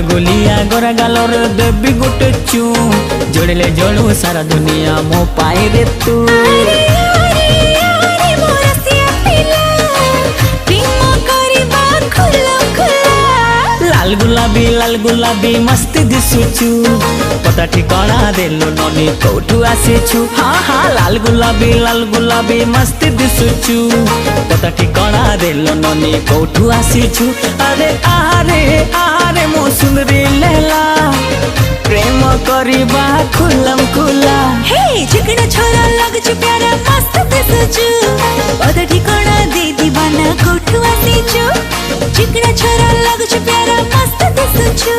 गुलगुलिया गोरा गालोर देवी गुटे चू जोड़ले जोड़ू सारा दुनिया मो पाए रे तू। लाल गुलाबी मस्त दिसुचु पता ठिकाना देलो ननी कोठू आसीछु। हाँ हाँ लाल गुलाबी मस्त दिसुचु पता ठिकाना देलो ननी कोठू आसीछु। अरे आरे आरे मो सुंदरी लैला प्रेम करिबा खुलम खुला। हे चिकना छोरा लगछु प्यारा मस्त दिसुचु पता ठिकाना दे दीवाना कोठू आसीछु। चिकना छोरा लगछु प्यारा मस्त दिसुचु।